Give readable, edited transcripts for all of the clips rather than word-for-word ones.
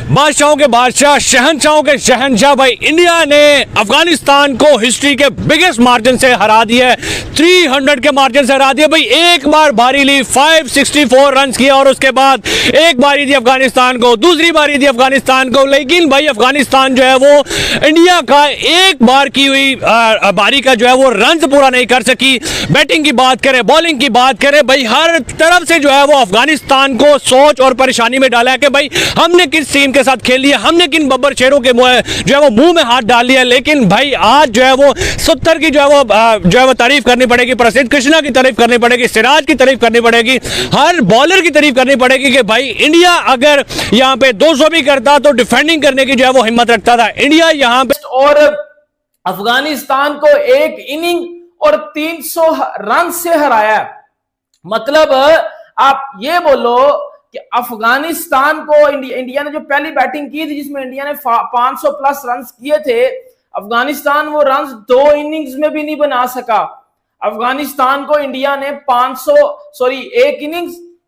बादशाहों के बादशाह, शहनशाहों के शहनशाह भाई, इंडिया ने अफगानिस्तान को हिस्ट्री के बिगेस्ट मार्जिन से हरा दिया है। 300 के मार्जिन से हरा दिया भाई। एक बार बारी ली, 564 रन किया और उसके बाद एक बारी दी अफगानिस्तान को, दूसरी बारी दी अफगानिस्तान को। लेकिन भाई अफगानिस्तान जो है वो इंडिया का एक बार की हुई बारी का जो है वो रन पूरा नहीं कर सकी। बैटिंग की बात करें, बॉलिंग की बात करें भाई, हर तरफ से जो है वो अफगानिस्तान को सोच और परेशानी में डाला है कि भाई हमने किस टीम के साथ खेल लिया, हमने किन बब्बर शेरों के जो है वो मुंह में हाथ डाल लिया। लेकिन भाई आज जो है वो 70 की जो है वो तारीफ करनी पड़ेगी, प्रसिद्ध कृष्णा की तारीफ करनी पड़ेगी, सिराज की तारीफ करनी पड़ेगी, हर बॉलर की तारीफ करनी पड़ेगी कि भाई इंडिया अगर यहां पे 200 भी करता तो डिफेंडिंग करने की जो है वो हिम्मत रखता था। इंडिया यहां पे और अफगानिस्तान को एक इनिंग और 300 रन से हराया। मतलब आप ये बोलो कि अफगानिस्तान को इंडिया ने जो पहली बैटिंग की थी जिसमें इंडिया ने 500 प्लस रन किए थे, अफगानिस्तान वो रन 2 इनिंग्स में भी नहीं बना सका। अफगानिस्तान को इंडिया ने एक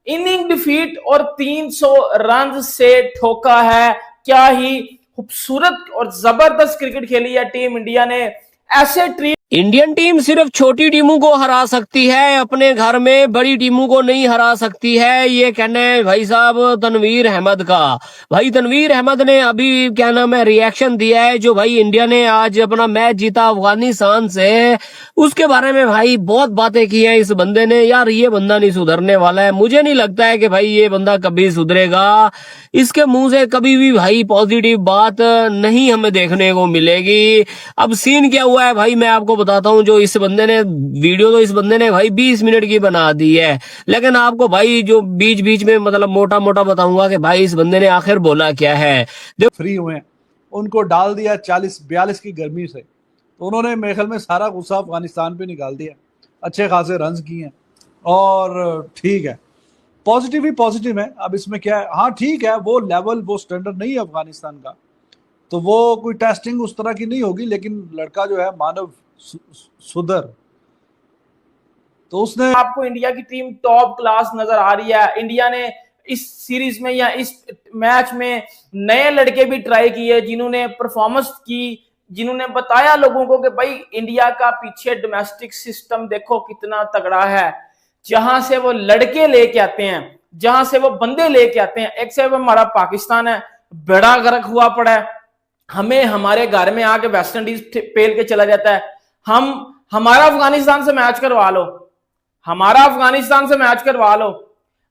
इनिंग डिफीट और 300 रन से ठोका है। क्या ही खूबसूरत और जबरदस्त क्रिकेट खेली है टीम इंडिया ने। ऐसे इंडियन टीम सिर्फ छोटी टीमों को हरा सकती है, अपने घर में बड़ी टीमों को नहीं हरा सकती है, ये कहना है भाई साहब तनवीर अहमद का। भाई तनवीर अहमद ने अभी क्या नाम है रिएक्शन दिया है जो भाई इंडिया ने आज अपना मैच जीता अफगानिस्तान से, उसके बारे में भाई बहुत बातें की हैं इस बंदे ने। यार ये बंदा नहीं सुधरने वाला है, मुझे नहीं लगता है कि भाई ये बंदा कभी सुधरेगा। इसके मुंह से कभी भी भाई पॉजिटिव बात नहीं हमें देखने को मिलेगी। अब सीन क्या हुआ है भाई मैं आपको बताता हूँ। जो इस बंदे ने वीडियो तो इस बंदे ने भाई 20 मिनट की बना दी है, लेकिन आपको भाई जो बीच बीच में मतलब मोटा मोटा बताऊंगा कि भाई इस बंदे ने आखिर बोला क्या है। फ्री हुए हैं, उनको डाल दिया 40-42 की गर्मी से, तो उन्होंने मेरे ख्याल में सारा गुस्सा अफगानिस्तान पे निकाल दिया। अच्छे खासे रन किए हैं और ठीक है, पॉजिटिव ही पॉजिटिव है। अब इसमें क्या है, हाँ ठीक है वो लेवल वो स्टैंडर्ड नहीं है अफगानिस्तान का, तो वो कोई टेस्टिंग उस तरह की नहीं होगी, लेकिन लड़का जो है मानव सुधर, तो उसने आपको इंडिया की टीम टॉप क्लास नजर आ रही है। इंडिया ने इस सीरीज में या इस मैच में नए लड़के भी ट्राई किए जिन्होंने परफॉर्मेंस की, जिन्होंने बताया लोगों को कि भाई इंडिया का पीछे डोमेस्टिक सिस्टम देखो कितना तगड़ा है। जहां से वो लड़के लेके आते हैं, जहां से वो बंदे लेके आते हैं। एक से हमारा पाकिस्तान है, बड़ा गर्क हुआ पड़ा है, हमें हमारे घर में आके वेस्ट इंडीज पेल के चला जाता है। हमारा अफगानिस्तान से मैच करवा लो, हमारा अफगानिस्तान से मैच करवा लो,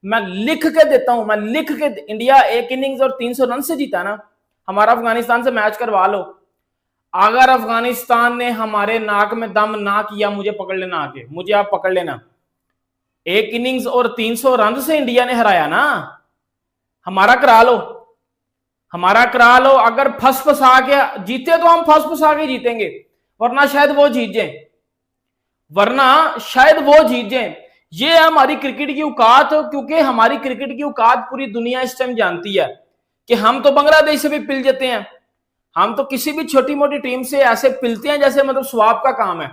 मैं लिख के देता हूं, मैं लिख के। इंडिया एक इनिंग्स और 300 रन से जीता ना, हमारा अफगानिस्तान से मैच करवा लो। अगर अफगानिस्तान ने हमारे नाक में दम ना किया, मुझे पकड़ लेना आके, मुझे आप पकड़ लेना। एक इनिंग्स और 300 रन से इंडिया ने हराया ना, हमारा करा लो, हमारा करा लो। अगर फंस फंसा के जीते तो हम फंस फंसा के जीतेंगे, वरना शायद वो जीत जाए, वरना शायद वो जीत जाए। ये है हमारी क्रिकेट की औकात, क्योंकि हमारी क्रिकेट की औकात पूरी दुनिया इस टाइम जानती है कि हम तो बांग्लादेश से भी पिल जाते हैं, हम तो किसी भी छोटी मोटी टीम से ऐसे पिलते हैं जैसे मतलब स्वाब का काम है,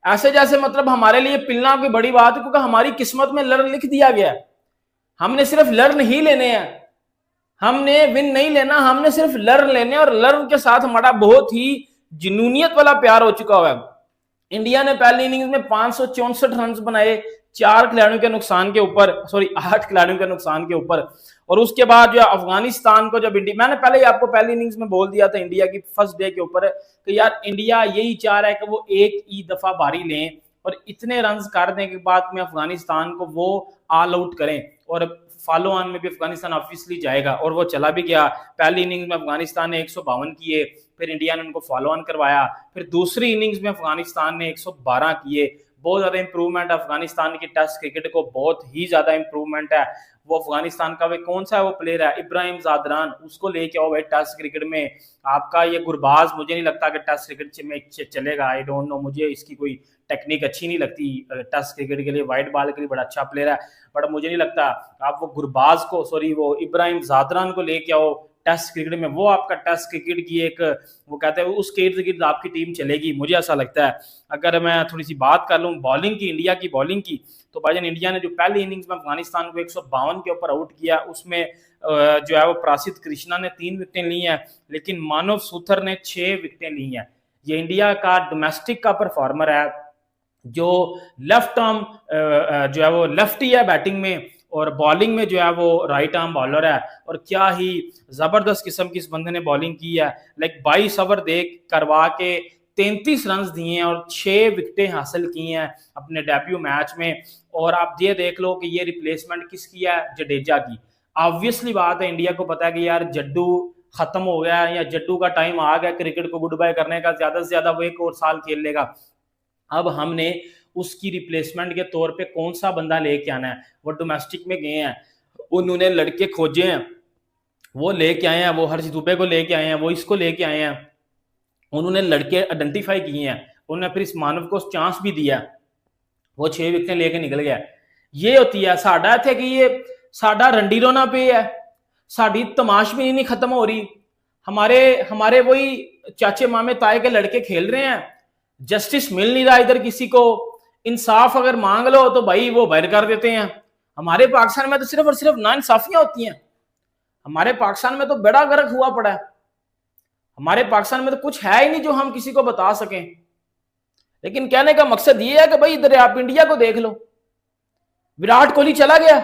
ऐसे जैसे मतलब हमारे लिए पिलना कोई बड़ी बात है, क्योंकि हमारी किस्मत में लर्न लिख दिया गया है। हमने सिर्फ लर्न ही लेने हैं, हमने विन नहीं लेना, हमने सिर्फ लर्न लेने, और लर्न के साथ हमारा बहुत ही जुनूनियत वाला प्यार हो चुका हुआ है। इंडिया ने पहली इनिंग्स में 564 रन बनाए 4 खिलाड़ियों के नुकसान के ऊपर, 8 खिलाड़ियों के नुकसान के ऊपर। और उसके बाद जो अफगानिस्तान को जब मैंने पहले ही आपको पहली इनिंग्स में बोल दिया था इंडिया की फर्स्ट डे के ऊपर कि यार इंडिया यही चाह रहा है कि वो एक ही दफा बारी लें और इतने रन कर देने के बाद में अफगानिस्तान को वो ऑल आउट करें, और फॉलो ऑन में भी अफगानिस्तान ऑब्वियसली जाएगा, और वो चला भी गया। पहली इनिंग्स में अफगानिस्तान ने 152 किए, फिर इंडिया ने उनको फॉलो ऑन करवाया, फिर दूसरी इनिंग्स में अफगानिस्तान ने 112 किए। बहुत ज्यादा इंप्रूवमेंट है अफगानिस्तान की टेस्ट क्रिकेट को, बहुत ही ज्यादा इंप्रूवमेंट है। वो अफगानिस्तान का कौन सा है वो प्लेयर है इब्राहिम जादरान, उसको लेके आओ भाई टेस्ट क्रिकेट में। आपका ये गुरबाज मुझे नहीं लगता कि टेस्ट क्रिकेट में चलेगा, आई डोंट नो, मुझे इसकी कोई टेक्निक अच्छी नहीं लगती टेस्ट क्रिकेट के लिए। वाइट बॉल के लिए बड़ा अच्छा प्लेयर है, बट मुझे नहीं लगता आप वो गुरबाज को वो इब्राहिम जादरान को लेके आओ टेस्ट क्रिकेट में, वो आपका टेस्ट क्रिकेट की एक, वो कहते हैं उस गिर्द आपकी टीम चलेगी, मुझे ऐसा लगता है। अगर मैं थोड़ी सी बात कर लूँ बॉलिंग की, इंडिया की बॉलिंग की, तो भाईजान इंडिया ने जो पहली इनिंग्स में अफगानिस्तान को 152 के ऊपर आउट किया, उसमें जो है वो प्रासिद कृष्णा ने 3 विकेटें ली हैं, लेकिन मानव सूथर ने 6 विकेटें ली हैं। ये इंडिया का डोमेस्टिक का परफॉर्मर है, जो लेफ्ट आर्म जो है वो लेफ्टी है बैटिंग में, और बॉलिंग में जो है वो राइट आर्म बॉलर है। और क्या ही जबरदस्त किस्म की इस बंदे ने बॉलिंग की है, लाइक 22 ओवर करवा के 33 रन दिए हैं और 6 विकेटें हासिल की हैं अपने डेब्यू मैच में। और आप ये देख लो कि ये रिप्लेसमेंट किसकी है, जडेजा की। ऑब्वियसली बात है, इंडिया को पता है कि यार जड्डू खत्म हो गया है, या जड्डू का टाइम आ गया क्रिकेट को गुड बाय करने का, ज्यादा से ज्यादा वो 1 और साल खेल लेगा। अब हमने उसकी रिप्लेसमेंट के तौर पे कौन सा बंदा लेके आना है। वो डोमेस्टिक में गए हैं, उन्होंने लड़के खोजे हैं, वो लेके आए हैं, वो हर्ष दुबे को लेके आए हैं, वो इसको लेके आए हैं, उन्होंने लड़के आइडेंटिफाई किए हैं, उन्होंने फिर इस मानव को चांस भी दिया, वो 6 विकेटें लेके निकल गया। ये होती है साडा थे कि ये साडा रंडी रोना पे है, साड़ी तमाश भी नहीं खत्म हो रही। हमारे वही चाचे मामे ताए के लड़के खेल रहे हैं, जस्टिस मिल नहीं रहा इधर किसी को, इंसाफ अगर मांग लो तो भाई वो बाहर कर देते हैं। हमारे पाकिस्तान में तो सिर्फ और सिर्फ नाइंसाफियां होती हैं। हमारे पाकिस्तान में तो बड़ा गर्क हुआ पड़ा है, हमारे पाकिस्तान में तो कुछ है ही नहीं जो हम किसी को बता सकें। लेकिन कहने का मकसद ये है कि भाई इधर आप इंडिया को देख लो, विराट कोहली चला गया,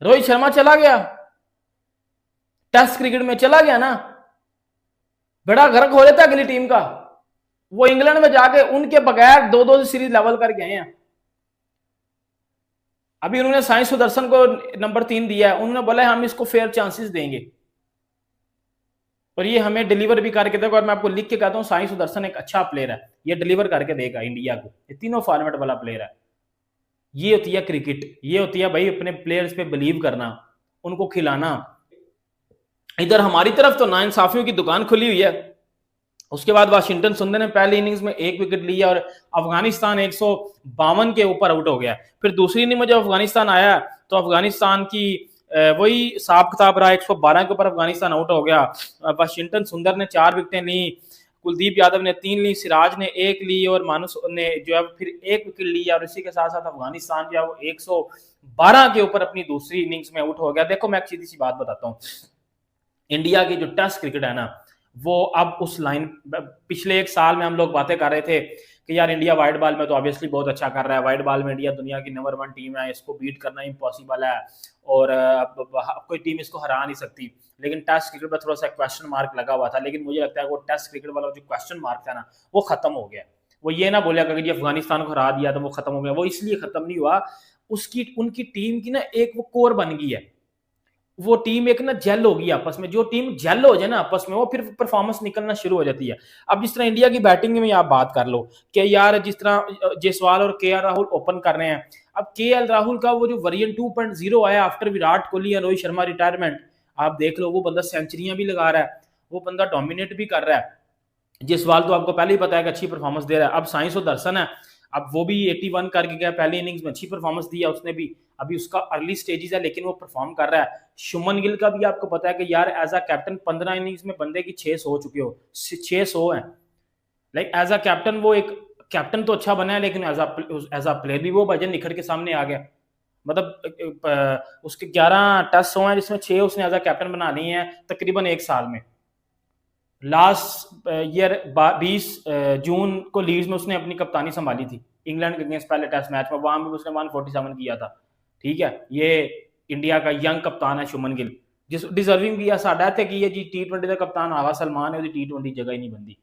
रोहित शर्मा चला गया, टेस्ट क्रिकेट में चला गया ना, बड़ा गर्क हो रहा था अगली टीम का। वो इंग्लैंड में जाके उनके बगैर 2-2 सीरीज लेवल करके आए हैं। अभी उन्होंने साई सुदर्शन को नंबर 3 दिया है, उन्होंने बोला हम इसको फेयर चांसेस देंगे, और ये हमें डिलीवर भी करके देगा। और मैं आपको लिख के कहता हूं साई सुदर्शन एक अच्छा प्लेयर है, ये डिलीवर करके देगा इंडिया को, ये तीनों फॉर्मेट वाला प्लेयर है। ये होती है क्रिकेट, ये होती है भाई अपने प्लेयर्स पे बिलीव करना, उनको खिलाना। इधर हमारी तरफ तो नाइंसाफियों की दुकान खुली हुई है। उसके बाद वाशिंगटन सुंदर ने पहली इनिंग्स में 1 विकेट लिया और अफगानिस्तान 152 के ऊपर आउट हो गया। फिर दूसरी इनिंग में जब अफगानिस्तान आया तो अफगानिस्तान की वही हिसाब किताब रहा, 112 के ऊपर अफगानिस्तान आउट हो गया। वाशिंगटन सुंदर ने 4 विकेटें ली, कुलदीप यादव ने 3 ली, सिराज ने 1 ली और मानुस ने जो है फिर 1 विकेट लिया। और इसी के साथ साथ अफगानिस्तान जो है वो 112 के ऊपर अपनी दूसरी इनिंग्स में आउट हो गया। देखो मैं एक सीधी सी बात बताता हूँ, इंडिया की जो टेस्ट क्रिकेट है ना, वो अब उस लाइन, पिछले 1 साल में हम लोग बातें कर रहे थे कि यार इंडिया वाइड बॉल में तो ऑब्वियसली बहुत अच्छा कर रहा है, वाइड बॉल में इंडिया दुनिया की नंबर 1 टीम है, इसको बीट करना इम्पॉसिबल है और कोई टीम इसको हरा नहीं सकती। लेकिन टेस्ट क्रिकेट पर थोड़ा सा क्वेश्चन मार्क लगा हुआ था, लेकिन मुझे लगता है वो टेस्ट क्रिकेट वाला जो क्वेश्चन मार्क था ना, वो खत्म हो गया। वो ये ना बोले अगर ये अफगानिस्तान को हरा दिया तो वो खत्म हो गया, वो इसलिए खत्म नहीं हुआ, उनकी टीम की ना एक वो कोर बन गई है, वो टीम एक ना जेल होगी आपस में। जो टीम जेल हो जाए ना आपस में, वो फिर परफॉर्मेंस निकलना शुरू हो जाती है। अब जिस तरह इंडिया की बैटिंग में आप बात कर लो कि यार जिस तरह जायसवाल और केएल राहुल ओपन कर रहे हैं, अब केएल राहुल का वो जो वर्जन 2.0 आया आफ्टर विराट कोहली और रोहित शर्मा रिटायरमेंट, आप देख लो वो बंदा सेंचुरियां भी लगा रहा है, वो बंदा डोमिनेट भी कर रहा है। जायसवाल तो आपको पहले ही पता है कि अच्छी परफॉर्मेंस दे रहा है। अब साई सुदर्शन है, अब वो भी 81 करके गया, पहली इनिंग्स में अच्छी परफॉर्मेंस दिया उसने भी, अभी उसका अर्ली स्टेजेस है लेकिन वो परफॉर्म कर रहा है। शुमन गिल का भी आपको पता है कि यार एज अ कैप्टन 15 इनिंग्स में बंदे की 600 हो चुके हो, 600 है। लाइक एज अ कैप्टन वो एक कैप्टन तो अच्छा बना है, लेकिन एज अ प्लेयर भी वो भजन निखर के सामने आ गया। मतलब उसके 11 टेस्ट हुए हैं जिसमें 6 उसने एज अ कैप्टन बना लिए हैं तकरीबन 1 साल में। लास्ट ईयर 20 जून को लीड्स में उसने अपनी कप्तानी संभाली थी इंग्लैंड के अगेंस्ट पहले टेस्ट मैच में, वहां भी उसने 147 किया था। ठीक है, ये इंडिया का यंग कप्तान है शुमन गिल, जिस डिजर्विंग भी है साढ़ा थे कि ये जी T20 का कप्तान आगा सलमान है, T20 जगह ही नहीं बनती।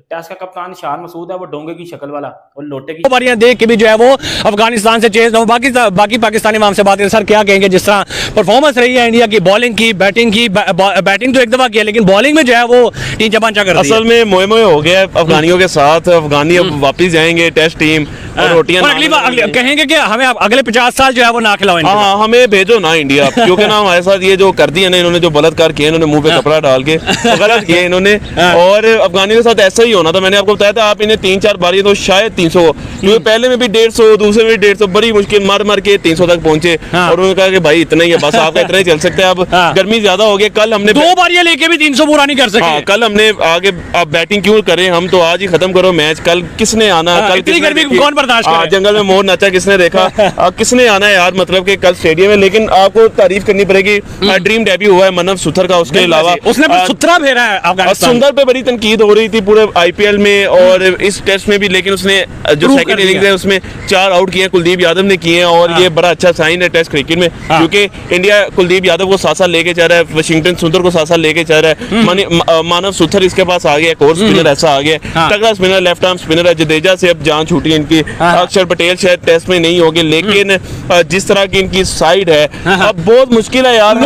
टेस्ट का कप्तान शान मसूद है, वो डोंगे की शक्ल वाला और लोटे की बारियां देख के भी जो है वो अफगानिस्तान से चेज बाकी पाकिस्तानी माम से बात करें, सर क्या कहेंगे जिस तरह परफॉर्मेंस रही है इंडिया की, बॉलिंग की, बैटिंग की, बैटिंग तो एक दफा किया लेकिन बॉलिंग में जो है वो टीम चपांचा कर रही है। असल में मोए मोए हो गया अफगानियों के साथ, अफगानी अब वापस जाएंगे टेस्ट टीम और रोटियां अगली बार कहेंगे कि हमें अगले 50 साल जो है वो ना खिलाओ। हाँ, हमें भेजो ना इंडिया, क्योंकि ना हमारे साथ ये जो कर दिया ना इन्होंने, जो बलात्कार किए इन्होंने मुंह पे कपड़ा डाल के, गलत किए इन्होंने। और अफगानियों के साथ ऐसा ही ही होना था। मैंने आपको बताया था आप इन्हें 3-4 बारी तो शायद 300, क्योंकि पहले में भी 150, दूसरे में भी 150, बड़ी मुश्किल मार मार के 300 तक पहुंचे। और उन्होंने कहा कि भाई इतना ही है बस, आपका इतना ही चल सकता है, अब गर्मी ज्यादा हो गई। कल हमने 2 बारियां लेके भी 300 पूरा नहीं कर सके। कल हमने आगे, आप बैटिंग क्यों करें, हम तो आज ही खत्म करो मैच। कल किसने आना, कल इतनी गर्मी कौन बर्दाश्त करे? जंगल में मोर नाचा किसने देखा, किसने आना है यार, मतलब कि कल स्टेडियम में। लेकिन आपको तारीफ करनी पड़ेगी, ड्रीम डेब्यू हुआ है मनव सुथर का, उसके अलावा उसने सुथरा फेरा है अफगानिस्तान। सुंदर पे बड़ी तनकीद हो रही थी पूरे आईपीएल में और इस टेस्ट में भी, लेकिन उसने जो सेकंड इनिंग्स है उसमें 4 आउट किए, कुलदीप यादव ने किए हैं। और ये बड़ा अच्छा साइन है टेस्ट क्रिकेट में, क्योंकि इंडिया कुलदीप यादव को साथ साथ लेके जा रहा है, वाशिंगटन सुंदर को साथ साथ लेके जा रहा है। मानव सुथर इसके पास आ गया, एक और स्पिनर ऐसा आ गया, तगड़ा स्पिनर, लेफ्ट आर्म स्पिनर है। जडेजा से अब जान छूटी इनकी। अक्षर पटेल शायद टेस्ट में नहीं होंगे, लेकिन जिस तरह की इनकी साइड है, अब बहुत मुश्किल है यार,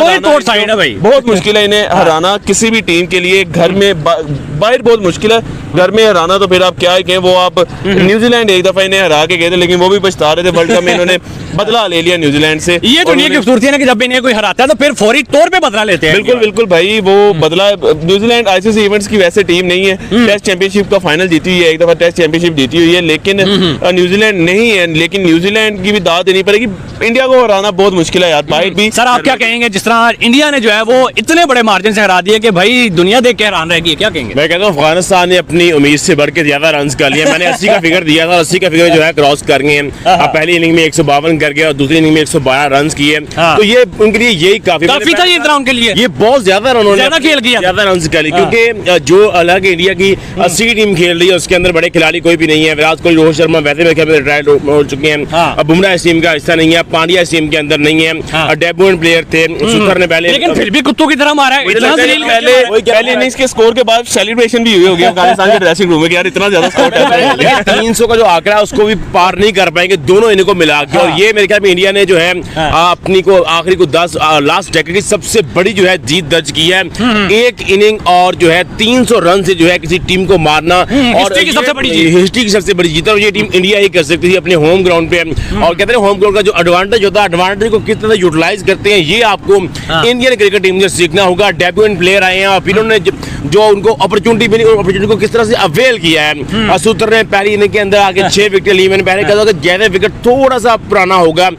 साइड है भाई, बहुत मुश्किल है इन्हें हराना किसी भी टीम के लिए। घर में बाहर बहुत मुश्किल है, घर में हराना तो फिर आप क्या ही कहें। वो आप न्यूजीलैंड एक दफा इन्हें हरा के गए थे, लेकिन वो भी पछता रहे थे। वर्ल्ड कप में इन्होंने बदला ले लिया न्यूजीलैंड से। ये दुनिया की खूबसूरती है ना कि जब इन्हें कोई हराता है तो फिर फौरी तौर पे बदला लेते हैं। बिल्कुल बिल्कुल भाई, वो बदला। न्यूजीलैंड आईसीसी इवेंट्स की वैसे टीम नहीं है, टेस्ट चैंपियनशिप का फाइनल जीती हुई है, एक दफा टेस्ट चैंपियनशिप जीती हुई है, लेकिन न्यूजीलैंड नहीं है। लेकिन न्यूजीलैंड की भी दाद देनी पड़ेगी, इंडिया को हराना बहुत मुश्किल है यार। बाइट भी सर, आप क्या कहेंगे जिस तरह इंडिया ने जो है वो इतने बड़े मार्जिन से हरा दिए कि भाई दुनिया देख के हैरान रहेगी, क्या कहेंगे? मैं कहता हूँ अफगानिस्तान ने अपनी उम्मीद से बढ़ के ज्यादा रन कर लिए। मैंने 80 का फिगर दिया था, 80 का फिगर जो है क्रॉस कर गए हैं। पहली इनिंग में 152 कर गए और दूसरी इनिंग में 112 रन किए, तो ये उनके लिए यही काफी था ये इतना उनके लिए। ये बहुत ज्यादा रन, ज्यादा खेल किया, ज्यादा रन कर लिए, क्योंकि जो अलग इंडिया की 80 टीम खेल रही है उसके अंदर बड़े खिलाड़ी कोई भी नहीं है। विराट कोहली, रोहित शर्मा वैसे में रिटायर्ड हो चुके हैं, अब बुमराह इस टीम का हिस्सा नहीं है, पांड्या इस टीम के अंदर नहीं है, डेब्यूटेंट प्लेयर थे सुथर ने पहले, लेकिन फिर भी कुत्तों की तरह मारा है। पहले इनिंग्स के स्कोर के बाद सेलिब्रेशन भी हुई होगी अफगानिस्तान के ड्रेसिंग रूम में कि यार इतना ज्यादा स्कोर लेकिन 300 का जो आंकड़ा है उसको भी पार नहीं कर पाएंगे दोनों इनको मिला के। और ये मेरे ख्याल में इंडिया ने जो है अपनी को आखिरी को 10 लास्ट डेकेड की सबसे बड़ी जो है जीत दर्ज की है। एक इनिंग और जो है 300 रन से जो है किसी टीम को मारना, और हिस्ट्री की सबसे बड़ी जीत, और ये टीम इंडिया ही कर सकती थी अपने होम ग्राउंड पे। और कहते हैं होम ग्राउंड का जो एडवांटेज होता है, एडवांटेज को किस तरह यूटिलाइज करते हैं, ये आपको इंडियन क्रिकेट टीम से सीखना होगा। डेब्यूटेंट प्लेयर आए हैं और फिर उन्होंने जो उनको अपॉर्चुनिटी मिली, अपॉर्चुनिटी को किस तरह से अवेल किया है। सूत्र ने पहली इनिंग के अंदर आगे 6 विकेट ली। मैंने पहले कहा था कि ज्यादा विकेट थोड़ा सा पुराना होगा,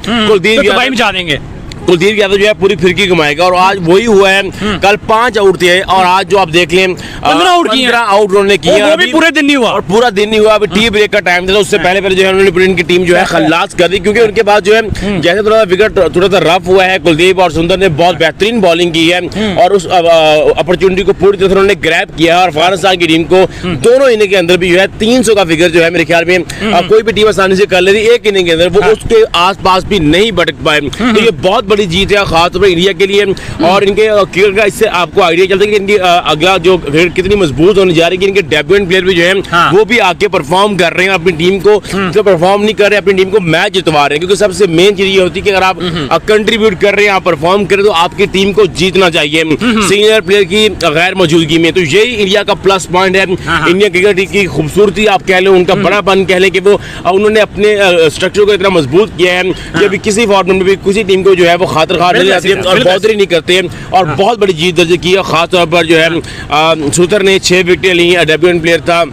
कुलदीप यादव जो है पूरी फिरकी घुमाएगा, और आज वही हुआ है। कल 5 आउट थे और आज जो आप देख लें 15 आउट उन्होंने किए, वो भी पूरे दिन नहीं हुआ, और पूरा दिन नहीं हुआ। अभी टी ब्रेक का टाइम था, उससे पहले जो है उन्होंने इनकी टीम जो है खल्लास कर दी, क्योंकि उनके बाद जो है जैसे थोड़ा विकेट थोड़ा सा रफ हुआ है। कुलदीप और सुंदर ने बहुत बेहतरीन बॉलिंग की है और उस अपॉर्चुनिटी को पूरी तरह उन्होंने ग्रैब किया। और अफगानिस्तान की टीम को दोनों इनिंग के अंदर भी जो है 300 का फिगर जो है मेरे ख्याल में कोई भी टीम आसानी से कर लेती, एक इनिंग के अंदर वो उसके आसपास भी नहीं भटक पाए। तो ये बहुत बड़ी जीत है खास तौर पर इंडिया के लिए। और इनके क्रिकेट का इससे आपको आइडिया चलता है कि इनकी अगला जो क्रिकेट कितनी मजबूत होने जा रही है। इनके डेब्यूटेंट प्लेयर भी जो है वो भी आके परफॉर्म कर रहे हैं, अपनी टीम को जो परफॉर्म नहीं कर रहे अपनी टीम को मैच जितवा रहे हैं। क्योंकि सबसे मेन चीज ये होती है कि अगर आप कंट्रीब्यूट कर रहे हैं, आप परफॉर्म कर रहे हैं, तो आपकी टीम को जीतना चाहिए सीनियर प्लेयर की गैर मौजूदगी में। तो यही इंडिया का प्लस पॉइंट है। इंडियन क्रिकेट की खूबसूरती आप कह लो, उनका बड़ापन कह लें कि वो उन्होंने अपने स्ट्रक्चर को इतना मजबूत किया है कि अभी किसी फॉर्मेट में भी किसी टीम को जो है वो खातिर खार नहीं जाती है और बॉदरी नहीं करते हैं। और बहुत बड़ी जीत दर्ज की है, खासतौर पर जो है सुथर ने 6 विकेट ली, डेब्यूटेंट प्लेयर था।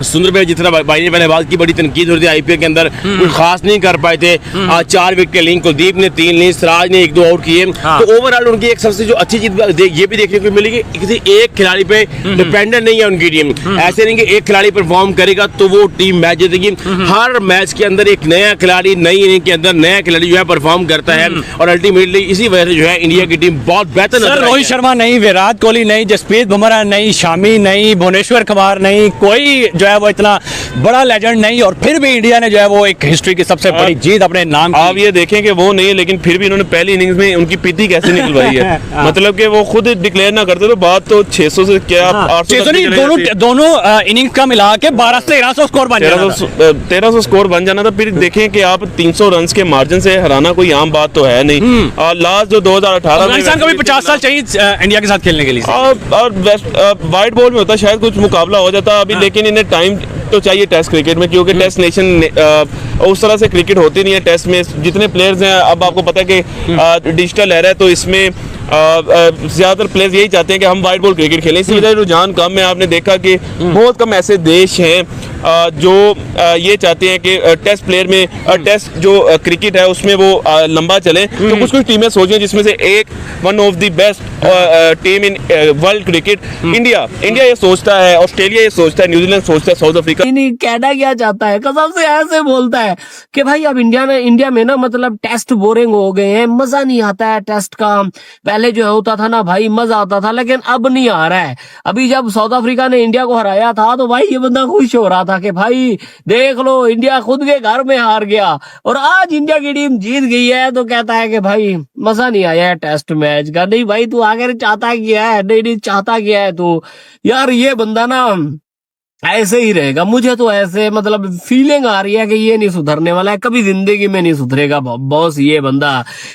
सुंदर भाई जितना भाई ने पहले बात की, बड़ी तनकीद हो रही थी आईपीएल के अंदर, कोई खास नहीं कर पाए थे। 4 विकेट ली, कुलदीप ने 3 ली, सिराज ने 1-2 आउट किए। तो ओवरऑल उनकी एक सबसे जो अच्छी चीज ये भी देखने को मिली कि किसी एक खिलाड़ी पे डिपेंडेंट नहीं है उनकी टीम। ऐसे नहीं कि एक खिलाड़ी परफॉर्म करेगा तो वो टीम मैच जीतेगी। हर मैच के अंदर एक नया खिलाड़ी, नई इनिंग के अंदर नया खिलाड़ी जो है परफॉर्म करता है, और अल्टीमेटली इसी वजह से जो है इंडिया की टीम बहुत बेहतर। रोहित शर्मा नहीं, विराट कोहली नहीं, जसप्रीत बुमराह नहीं, शामी नहीं, भुवनेश्वर कुमार नहीं, कोई जो है वो इतना बड़ा लेजेंड नहीं, और फिर भी इंडिया ने जो है वो एक हिस्ट्री की सबसे बड़ी जीत अपने नाम की। आप ये देखें कि वो नहीं है, लेकिन फिर भी उन्होंने पहली इनिंग्स में उनकी पीती कैसे निकलवाई है। मतलब कि वो खुद डिक्लेयर ना करते तो बात तो 600 से क्या 800 नहीं, दोनों इनिंग्स का मिला के 1200 से 1300 स्कोर बन जाना था। 1300 स्कोर बन जाना था। फिर देखें कि आप 300 रन के मार्जिन से हराना कोई आम बात तो है नहीं। लास्ट जो 2018 अफगानिस्तान को भी 50 साल चाहिए इंडिया के साथ खेलने के लिए, और वाइट बॉल में होता शायद कुछ मुकाबला हो जाता अभी, लेकिन इन्हें टाइम तो चाहिए टेस्ट क्रिकेट में, क्योंकि टेस्ट नेशन उस तरह से क्रिकेट होती नहीं है। टेस्ट में जितने प्लेयर्स हैं, अब आपको पता है कि डिजिटल era है, तो इसमें ज्यादातर प्लेयर्स यही चाहते हैं कि हम वाइट बॉल क्रिकेट खेलें, इसी वजह से रुझान कम है। आपने देखा कि बहुत कम ऐसे देश हैं जो ये चाहते हैं कि टेस्ट प्लेयर में टेस्ट जो क्रिकेट है उसमें वो लंबा चले। तो कुछ कुछ टीमें सोचें जिसमें से एक one of the best team in world cricket India ये सोचता है, ऑस्ट्रेलिया ये सोचता है, न्यूजीलैंड सोचता है, साउथ अफ्रीका नहीं कहना क्या चाहता है, कसम से ऐसे बोलता है कि भाई अब इंडिया में ना मतलब टेस्ट बोरिंग हो गए हैं, मजा नहीं आता है टेस्ट का। पहले जो होता था ना भाई मजा आता था, लेकिन अब नहीं आ रहा है। अभी जब साउथ अफ्रीका ने इंडिया को हराया था तो भाई ये बंदा खुश हो रहा था कि भाई देख लो इंडिया खुद के घर में हार गया, और आज इंडिया की टीम जीत गई है तो कहता है कि भाई मजा नहीं आया है टेस्ट मैच का। नहीं भाई तू आगे चाहता क्या है, नहीं चाहता क्या है तू यार। ये बंदा ना ऐसे ही रहेगा, मुझे तो ऐसे मतलब फीलिंग आ रही है कि ये नहीं सुधरने वाला है, कभी जिंदगी में नहीं सुधरेगा बॉस। ये बंदा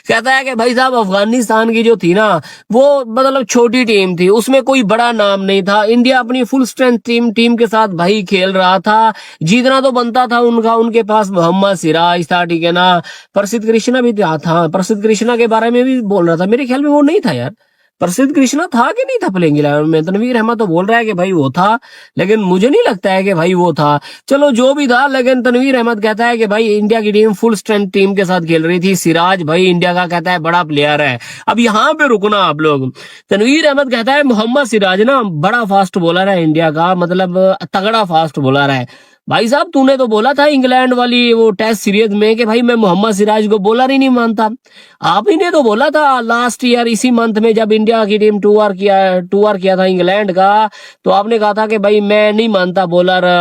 कहता है कि भाई साहब अफगानिस्तान की जो थी ना वो मतलब छोटी टीम थी, उसमें कोई बड़ा नाम नहीं था। इंडिया अपनी फुल स्ट्रेंथ टीम के साथ भाई खेल रहा था, जीतना तो बनता था उनका। उनके पास मोहम्मद सिराज था, ठीक है ना, प्रसिद्ध कृष्णा भी था। प्रसिद्ध कृष्णा के बारे में भी बोल रहा था, मेरे ख्याल में वो नहीं था यार, प्रसिद्ध कृष्णा था कि नहीं था प्लेइंग 11 में। तनवीर अहमद तो बोल रहा है कि भाई वो था, लेकिन मुझे नहीं लगता है कि भाई वो था। चलो जो भी था, लेकिन तनवीर अहमद कहता है कि भाई इंडिया की टीम फुल स्ट्रेंथ टीम के साथ खेल रही थी। सिराज भाई इंडिया का कहता है बड़ा प्लेयर है। अब यहाँ पे रुकना आप लोग। तनवीर अहमद कहता है मोहम्मद सिराज ना बड़ा फास्ट बॉलर है इंडिया का, मतलब तगड़ा फास्ट बॉलर है। भाई साहब तूने तो बोला था इंग्लैंड वाली वो टेस्ट सीरीज में कि भाई मैं मोहम्मद सिराज को बॉलर ही नहीं मानता। आप ही ने तो बोला था लास्ट ईयर इसी मंथ में जब इंडिया की टीम टूर किया था इंग्लैंड का, तो आपने कहा था कि भाई मैं नहीं मानता बॉलर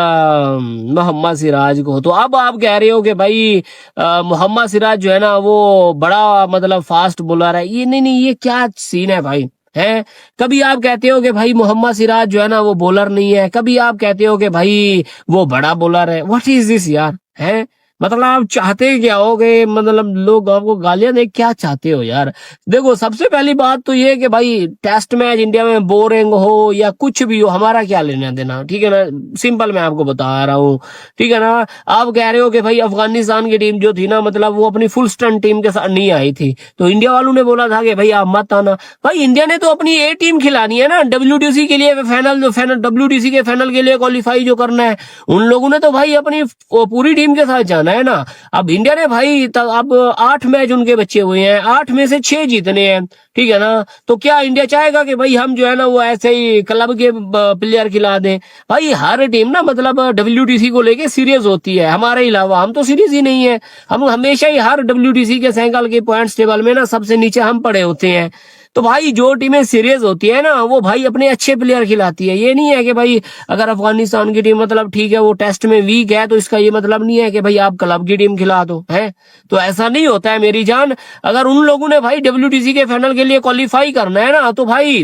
मोहम्मद सिराज को। तो अब आप कह रहे हो कि भाई मोहम्मद सिराज जो है ना वो बड़ा मतलब फास्ट बॉलर है। ये नहीं ये क्या सीन है भाई है। कभी आप कहते हो कि भाई मोहम्मद सिराज जो है ना वो बॉलर नहीं है, कभी आप कहते हो कि भाई वो बड़ा बॉलर है। व्हाट इज दिस यार है, मतलब आप चाहते क्या हो कि मतलब लोग आपको गालियां दे, क्या चाहते हो यार। देखो सबसे पहली बात तो ये कि भाई टेस्ट मैच इंडिया में बोरिंग हो या कुछ भी हो, हमारा क्या लेना देना, ठीक है ना। सिंपल मैं आपको बता रहा हूँ, ठीक है ना। आप कह रहे हो कि भाई अफगानिस्तान की टीम जो थी ना मतलब वो अपनी फुल स्ट्रेंथ टीम के साथ नहीं आई थी, तो इंडिया वालों ने बोला था कि भाई आप मत आना। भाई इंडिया ने तो अपनी ए टीम खिलानी है ना, WTC के लिए WTC के फाइनल के लिए क्वालिफाई जो करना है, उन लोगों ने तो भाई अपनी पूरी टीम के साथ जाना है ना। अब इंडिया ने भाई अब 8 मैच उनके बच्चे हुए हैं, 8 में से 6 जीतने हैं, ठीक है ना। तो क्या इंडिया चाहेगा कि भाई हम जो है ना वो ऐसे ही क्लब के प्लेयर खिला दें। भाई हर टीम ना मतलब WTC को लेके सीरियस होती है, हमारे अलावा हम तो सीरियस ही नहीं है। हम हमेशा ही हर WTC के साइकिल के पॉइंट्स टेबल में ना सबसे नीचे हम पड़े होते हैं। तो भाई जो टीमें सीरियस होती है ना वो भाई अपने अच्छे प्लेयर खिलाती है। ये नहीं है कि भाई अगर अफगानिस्तान की टीम मतलब ठीक है वो टेस्ट में वीक है तो इसका ये मतलब नहीं है कि भाई आप क्लब की टीम खिला दो, है तो ऐसा नहीं होता है मेरी जान। अगर उन लोगों ने भाई WTC के फाइनल के लिए क्वालिफाई करना है ना तो भाई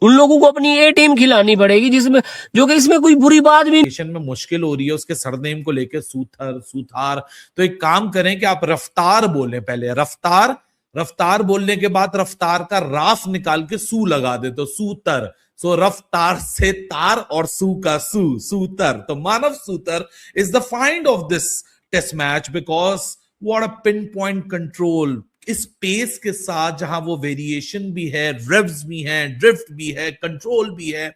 उन लोगों को अपनी ए टीम खिलानी पड़ेगी, जिसमें जो कि इसमें कोई बुरी बात भी में मुश्किल हो रही है उसके सरनेम को लेकर सूथार। तो एक काम करें कि आप रफ्तार बोलें, पहले रफ्तार बोलने के बाद रफ्तार का राफ निकाल के सू लगा दे तो सूतर। सो रफ्तार से तार और सू का सूतर। तो Manav Suthar is the find of this test match because what a pinpoint control इस पेस के साथ, जहां वो वेरिएशन भी है, रिव्स भी है, ड्रिफ्ट भी है, कंट्रोल भी है।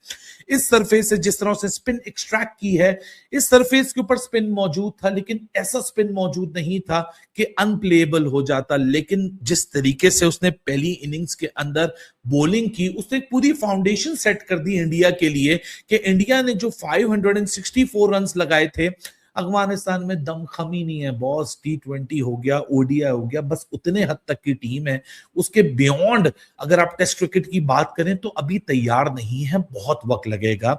इस सरफेस से जिस तरह से स्पिन एक्सट्रैक्ट की है, इस सरफेस के ऊपर स्पिन मौजूद था, लेकिन ऐसा स्पिन मौजूद नहीं था कि अनप्लेएबल हो जाता। लेकिन जिस तरीके से उसने पहली इनिंग्स के अंदर बॉलिंग की, उसने एक पूरी फाउंडेशन सेट कर दी इंडिया के लिए कि इंडिया ने जो 564 रन लगाए थे, अफगानिस्तान में दमखमी नहीं है बॉस। T20 हो गया, ODI हो गया, बस उतने हद तक की टीम है। उसके बियॉन्ड अगर आप टेस्ट क्रिकेट की बात करें तो अभी तैयार नहीं है, बहुत वक्त लगेगा।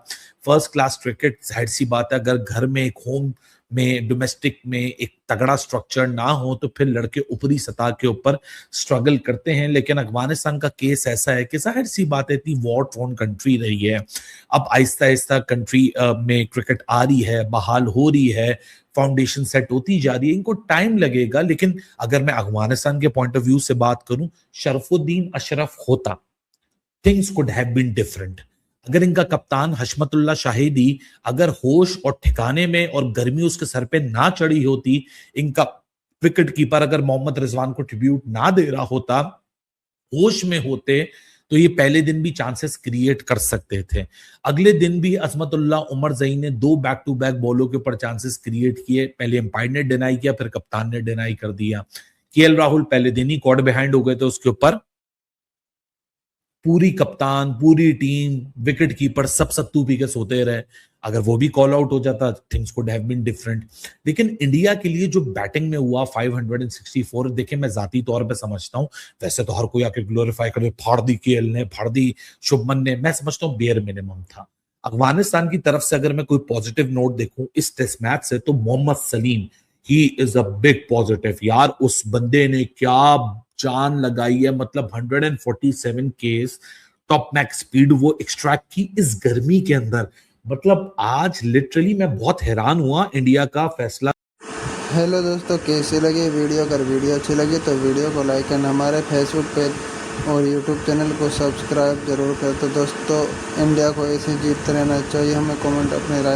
फर्स्ट क्लास क्रिकेट जाहिर सी बात है, अगर घर में एक होम में डोमेस्टिक में एक तगड़ा स्ट्रक्चर ना हो तो फिर लड़के ऊपरी सतह के ऊपर स्ट्रगल करते हैं। लेकिन अफगानिस्तान का केस ऐसा है कि जाहिर सी बात है, इतनी वॉर टोन कंट्री रही है, अब आहिस्ता आहिस्ता कंट्री में क्रिकेट आ रही है, बहाल हो रही है, फाउंडेशन सेट होती जा रही है, इनको टाइम लगेगा। लेकिन अगर मैं अफगानिस्तान के पॉइंट ऑफ व्यू से बात करूं, शरफुद्दीन अशरफ होता, things could have been different. अगर इनका कप्तान हशमतुल्लाह शाहिदी अगर होश और ठिकाने में और गर्मी उसके सर पे ना चढ़ी होती, इनका विकेट कीपर अगर मोहम्मद रिजवान को ट्रिब्यूट ना दे रहा होता, होश में होते तो ये पहले दिन भी चांसेस क्रिएट कर सकते थे। अगले दिन भी अजमतुल्लाह उमर ज़ई ने 2 बैक टू बैक बॉलों के ऊपर चांसेस क्रिएट किए। पहले अंपायर ने डिनाई किया, फिर कप्तान ने डिनाई कर दिया। केएल राहुल पहले दिन ही कॉट बिहाइंड हो गए थे उसके ऊपर। पूरी कप्तान, पूरी टीम, विकेट कीपर सब सत्तू पी के सोते रहे। अगर वो भी कॉल आउट हो जाता, things could have been different. लेकिन इंडिया के लिए जो बैटिंग में हुआ 564, देखिए मैं जाती तौर पे समझता हूं, वैसे तो हर कोई आके ग्लोरीफाई करे, फाड़ दी केएल ने, फाड़ दी शुभमन ने, मैं समझता हूं बेयर मिनिमम था। अफगानिस्तान की तरफ से अगर मैं कोई पॉजिटिव नोट देखूं इस टेस्ट मैच से, तो Mohammad Salim he is a big positive. यार उस बंदे ने क्या जान लगाई है, मतलब 147 केस टॉप मैक्स स्पीड वो एक्सट्रैक्ट की इस गर्मी के अंदर। मतलब आज लिटरली मैं बहुत हैरान हुआ इंडिया का फैसला। हेलो दोस्तों, कैसे लगे वीडियो? अगर वीडियो अच्छी लगी तो वीडियो को लाइक करना, हमारे फेसबुक पेज और यूट्यूब चैनल को सब्सक्राइब जरूर करें। तो दोस्तों, इंडिया को ऐसे जीतते रहना चाहिए। हमें कमेंट अपने राय